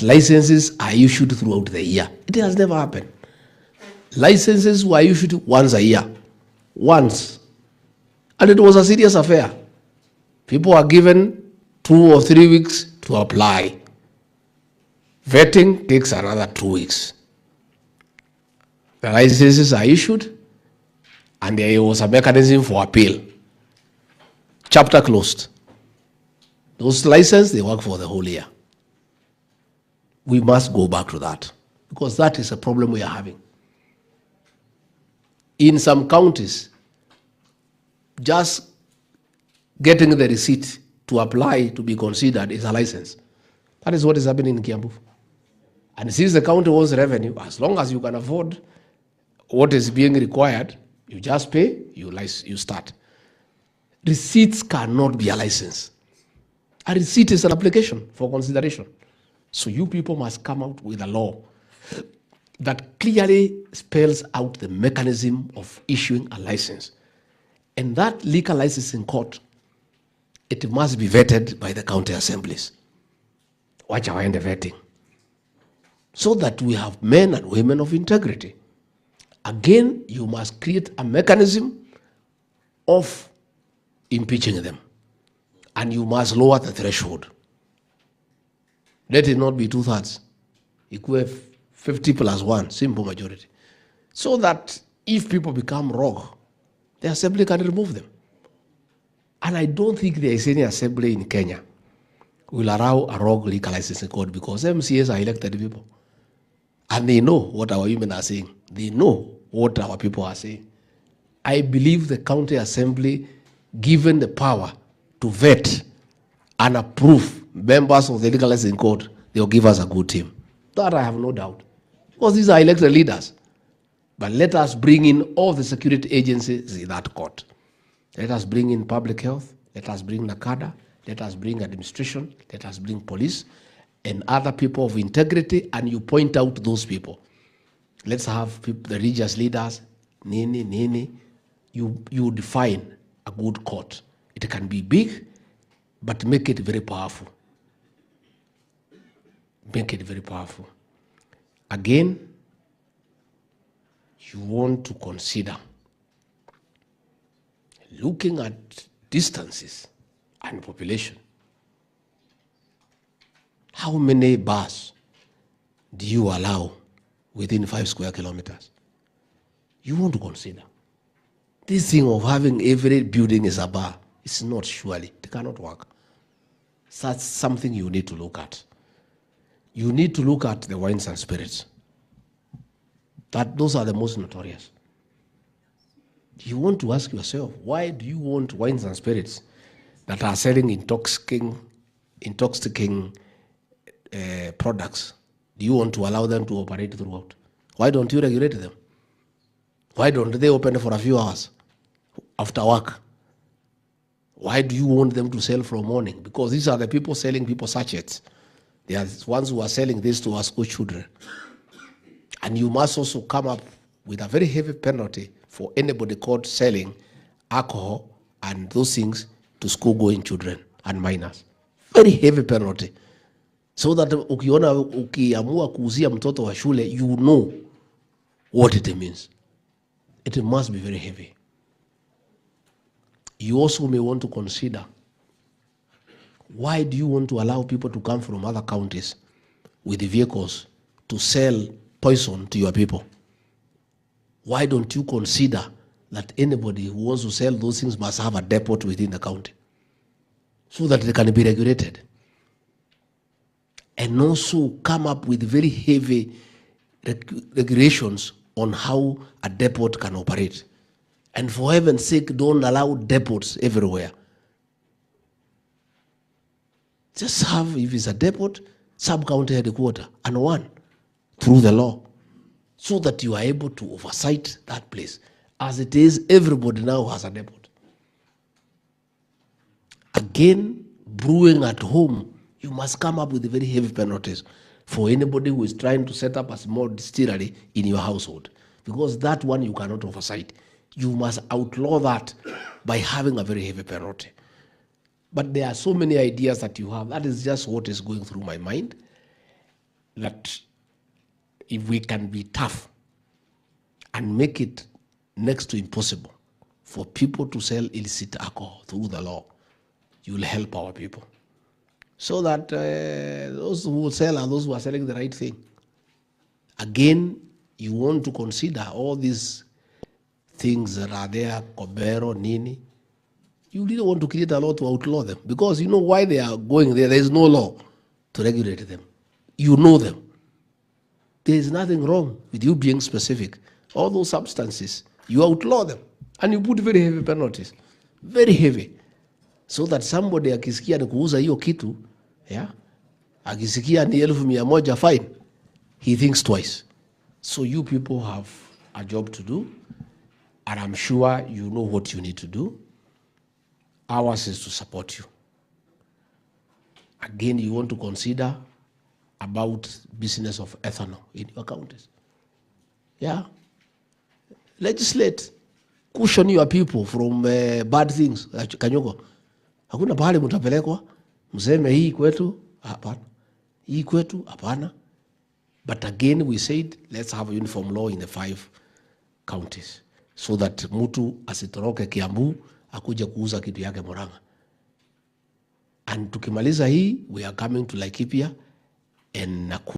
licenses are issued throughout the year. It has never happened. Licenses were issued once a year. Once. And it was a serious affair. People were given 2 or 3 weeks to apply. Vetting takes another 2 weeks. The licenses are issued, and there was a mechanism for appeal. Chapter closed. Those licenses, they work for the whole year. We must go back to that, because that is a problem we are having. In some counties, just getting the receipt to apply to be considered is a license. That is what is happening in Kiambu. And since the county owns revenue, as long as you can afford what is being required, you just pay, you start. Receipts cannot be a license. A receipt is an application for consideration. So you people must come out with a law that clearly spells out the mechanism of issuing a license. And that liquor license in court, it must be vetted by the county assemblies. Watch our end vetting. So that we have men and women of integrity. Again, you must create a mechanism of impeaching them. And you must lower the threshold. Let it not be 2/3. Equal 50+1, simple majority. So that if people become rogue, the assembly can remove them. And I don't think there is any assembly in Kenya will allow a rogue liquor licensing code, because MCAs are elected people. And they know what our women are saying. They know what our people are saying. I believe the county assembly, given the power to vet and approve members of the legal licensing code, they will give us a good team. That I have no doubt. Because these are elected leaders. But let us bring in all the security agencies in that court. Let us bring in public health. Let us bring NACADA. Let us bring administration. Let us bring police and other people of integrity, and you point out those people. Let's have people, the religious leaders, Nini. You define a good court. It can be big, but make it very powerful. Make it very powerful. Again, you want to consider looking at distances and population. How many bars do you allow within 5 square kilometers? You want to consider. This thing of having every building is a bar, it's not, surely. It cannot work. That's something you need to look at. You need to look at the wines and spirits. Those are the most notorious. You want to ask yourself, why do you want wines and spirits that are selling intoxicating products? Do you want to allow them to operate throughout? Why don't you regulate them? Why don't they open for a few hours after work? Why do you want them to sell from morning? Because these are the people selling people sachets. They are the ones who are selling this to our school children. And you must also come up with a very heavy penalty for anybody caught selling alcohol and those things to school-going children and minors. Very heavy penalty. So that ukiamua kuuzia mtoto wa shule, you know what it means. It must be very heavy. You also may want to consider, why do you want to allow people to come from other counties with the vehicles to sell poison to your people? Why don't you consider that anybody who wants to sell those things must have a depot within the county so that they can be regulated? And also come up with very heavy regulations on how a depot can operate. And for heaven's sake, don't allow depots everywhere. Just have, if it's a depot, sub-county headquarters, and one through the law, so that you are able to oversight that place. As it is, everybody now has a depot. Again, brewing at home, you must come up with very heavy penalties for anybody who is trying to set up a small distillery in your household. Because that one you cannot oversight. You must outlaw that by having a very heavy penalty. But there are so many ideas that you have. That is just what is going through my mind. that if we can be tough and make it next to impossible for people to sell illicit alcohol through the law, you will help our people. So that those who will sell are those who are selling the right thing. Again, you want to consider all these things that are there, Kobero, Nini. You really want to create a law to outlaw them, because you know why they are going there. There is no law to regulate them. You know them. There is nothing wrong with you being specific. All those substances, you outlaw them and you put very heavy penalties, very heavy, so that somebody akisikia ni kuuza hiyo kitu, yeah, akisikia ni 1,100 fine, he thinks twice. So you people have a job to do, and I'm sure you know what you need to do. Ours is to support you. Again, you want to consider about business of ethanol in your counties. Yeah. Legislate. Cushion your people from bad things. Kanyoko. Hakuna pahali mtapelekwa. Mseme hii kwetu, hapana. Hii kwetu, hapana. But again, we said, let's have a uniform law in the 5 counties, so that mtu asitoroke Kiambu akuja kuuza kitu yake Murang'a. And tukimaliza hii, we are coming to Laikipia and Nakuru.